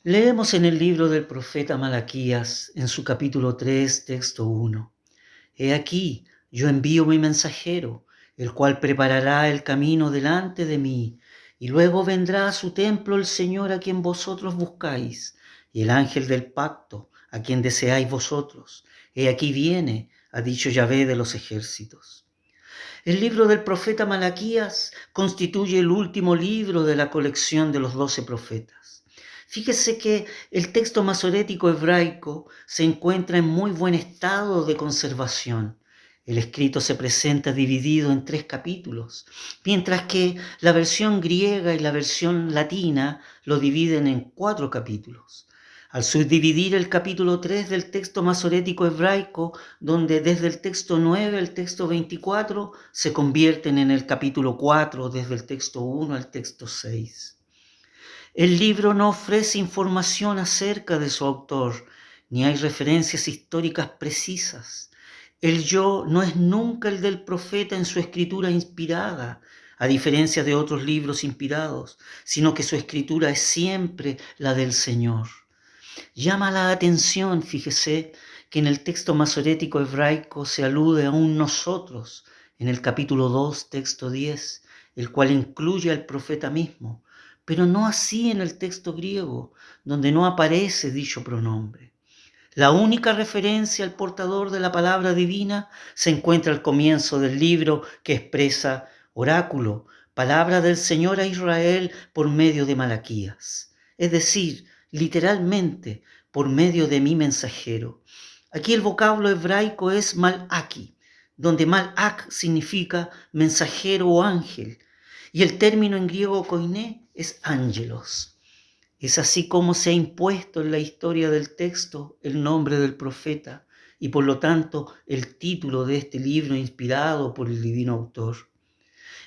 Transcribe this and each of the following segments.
Leemos en el libro del profeta Malaquías, en su capítulo 3, texto 1. He aquí, yo envío mi mensajero, el cual preparará el camino delante de mí, y luego vendrá a su templo el Señor a quien vosotros buscáis, y el ángel del pacto, a quien deseáis vosotros. He aquí viene, ha dicho Yahvé de los ejércitos. El libro del profeta Malaquías constituye el último libro de la colección de los 12 profetas. Fíjese que el texto masorético hebraico se encuentra en muy buen estado de conservación. El escrito se presenta dividido en 3 capítulos, mientras que la versión griega y la versión latina lo dividen en 4 capítulos. Al subdividir el capítulo 3 del texto masorético hebraico, donde desde el texto 9 al texto 24 se convierten en el capítulo 4, desde el texto 1 al texto 6. El libro no ofrece información acerca de su autor, ni hay referencias históricas precisas. El yo no es nunca el del profeta en su escritura inspirada, a diferencia de otros libros inspirados, sino que su escritura es siempre la del Señor. Llama la atención, fíjese, que en el texto masorético hebraico se alude a un nosotros, en el capítulo 2, texto 10, el cual incluye al profeta mismo, pero no así en el texto griego, donde no aparece dicho pronombre. La única referencia al portador de la palabra divina se encuentra al comienzo del libro, que expresa oráculo, palabra del Señor a Israel por medio de Malaquías. Es decir, literalmente, por medio de mi mensajero. Aquí el vocablo hebraico es malaki, donde malak significa mensajero o ángel, y el término en griego koiné es ángelos. Es así como se ha impuesto en la historia del texto el nombre del profeta y por lo tanto el título de este libro inspirado por el divino autor.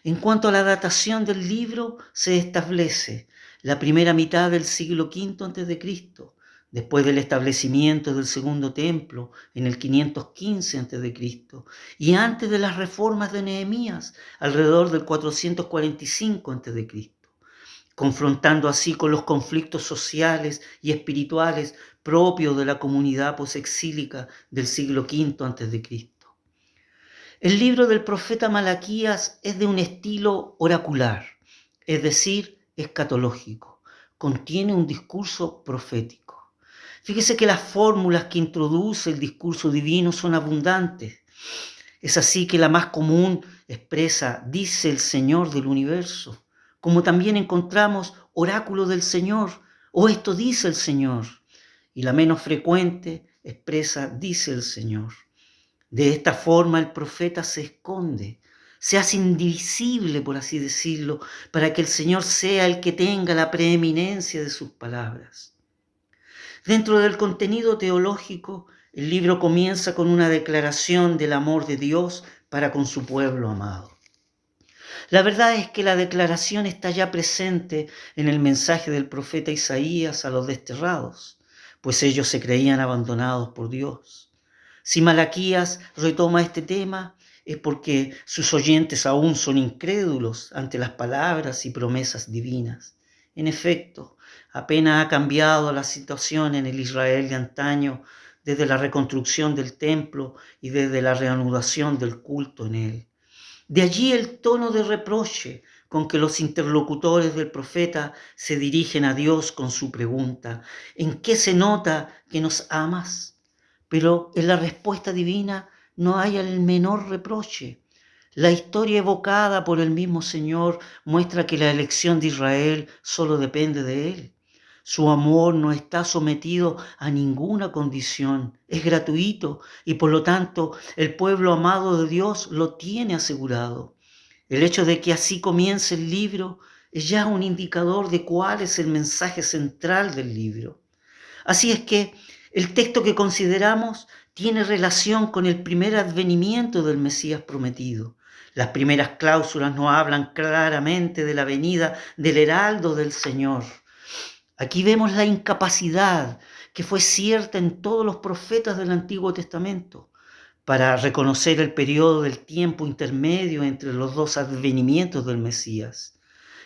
En cuanto a la datación del libro, se establece la primera mitad del siglo V a.C., después del establecimiento del segundo templo en el 515 a.C. y antes de las reformas de Nehemías, alrededor del 445 a.C., confrontando así con los conflictos sociales y espirituales propios de la comunidad posexílica del siglo V a.C. El libro del profeta Malaquías es de un estilo oracular, es decir, escatológico. Contiene un discurso profético. Fíjese que las fórmulas que introduce el discurso divino son abundantes. Es así que la más común expresa, dice el Señor del universo, como también encontramos oráculo del Señor, o esto dice el Señor. Y la menos frecuente expresa, dice el Señor. De esta forma el profeta se esconde, se hace invisible, por así decirlo, para que el Señor sea el que tenga la preeminencia de sus palabras. Dentro del contenido teológico, el libro comienza con una declaración del amor de Dios para con su pueblo amado. La verdad es que la declaración está ya presente en el mensaje del profeta Isaías a los desterrados, pues ellos se creían abandonados por Dios. Si Malaquías retoma este tema, es porque sus oyentes aún son incrédulos ante las palabras y promesas divinas. En efecto, apenas ha cambiado la situación en el Israel de antaño desde la reconstrucción del templo y desde la reanudación del culto en él. De allí el tono de reproche con que los interlocutores del profeta se dirigen a Dios con su pregunta: ¿en qué se nota que nos amas? Pero en la respuesta divina no hay el menor reproche. La historia evocada por el mismo Señor muestra que la elección de Israel solo depende de Él. Su amor no está sometido a ninguna condición, es gratuito y por lo tanto el pueblo amado de Dios lo tiene asegurado. El hecho de que así comience el libro es ya un indicador de cuál es el mensaje central del libro. Así es que el texto que consideramos tiene relación con el primer advenimiento del Mesías prometido. Las primeras cláusulas nos hablan claramente de la venida del heraldo del Señor. Aquí vemos la incapacidad que fue cierta en todos los profetas del Antiguo Testamento para reconocer el periodo del tiempo intermedio entre los dos advenimientos del Mesías.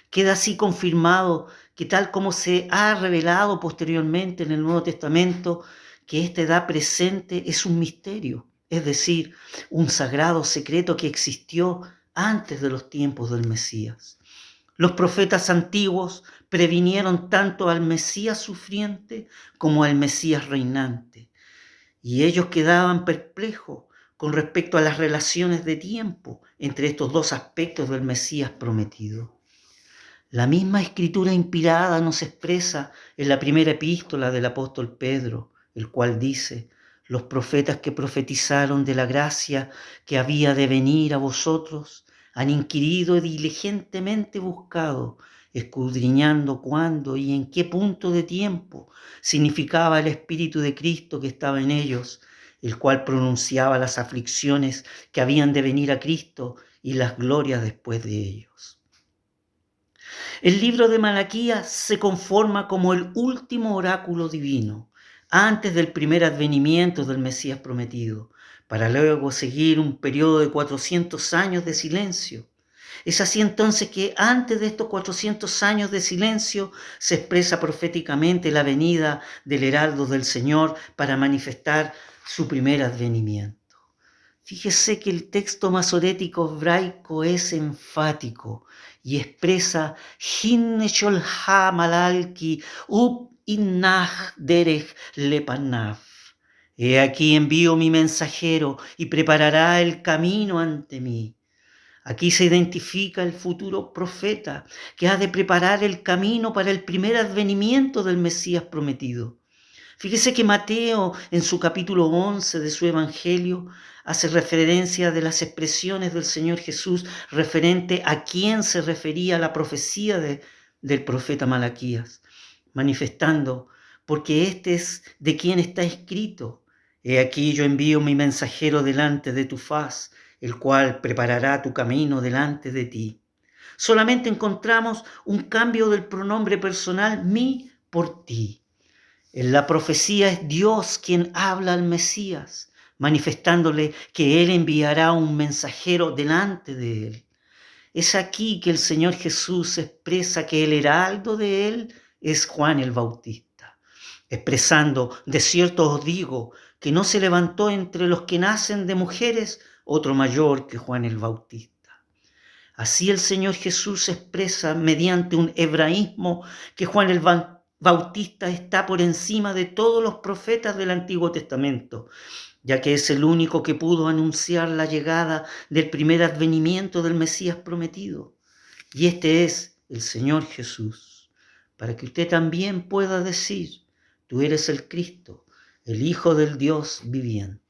Queda así confirmado que tal como se ha revelado posteriormente en el Nuevo Testamento, que esta edad presente es un misterio, es decir, un sagrado secreto que existió antes de los tiempos del Mesías. Los profetas antiguos previnieron tanto al Mesías sufriente como al Mesías reinante, y ellos quedaban perplejos con respecto a las relaciones de tiempo entre estos dos aspectos del Mesías prometido. La misma escritura inspirada nos expresa en la primera epístola del apóstol Pedro, el cual dice: los profetas que profetizaron de la gracia que había de venir a vosotros han inquirido y diligentemente buscado, escudriñando cuándo y en qué punto de tiempo significaba el Espíritu de Cristo que estaba en ellos, el cual pronunciaba las aflicciones que habían de venir a Cristo y las glorias después de ellos. El libro de Malaquías se conforma como el último oráculo divino, antes del primer advenimiento del Mesías prometido, para luego seguir un periodo de 400 años de silencio. Es así entonces que antes de estos 400 años de silencio se expresa proféticamente la venida del heraldo del Señor para manifestar su primer advenimiento. Fíjese que el texto masorético hebraico es enfático y expresa Hinne sholha malalki up innach derech lepanav. He aquí envío mi mensajero y preparará el camino ante mí. Aquí se identifica el futuro profeta que ha de preparar el camino para el primer advenimiento del Mesías prometido. Fíjese que Mateo, en su capítulo 11 de su Evangelio, hace referencia de las expresiones del Señor Jesús referente a quién se refería la profecía del profeta Malaquías, manifestando: porque este es de quien está escrito: he aquí yo envío mi mensajero delante de tu faz, el cual preparará tu camino delante de ti. Solamente encontramos un cambio del pronombre personal mi por ti. En la profecía es Dios quien habla al Mesías, manifestándole que Él enviará un mensajero delante de Él. Es aquí que el Señor Jesús expresa que el heraldo de Él es Juan el Bautista, expresando: de cierto os digo que no se levantó entre los que nacen de mujeres otro mayor que Juan el Bautista. Así el Señor Jesús expresa mediante un hebraísmo que Juan el Bautista está por encima de todos los profetas del Antiguo Testamento, ya que es el único que pudo anunciar la llegada del primer advenimiento del Mesías prometido. Y este es el Señor Jesús, para que usted también pueda decir: tú eres el Cristo, el Hijo del Dios viviente.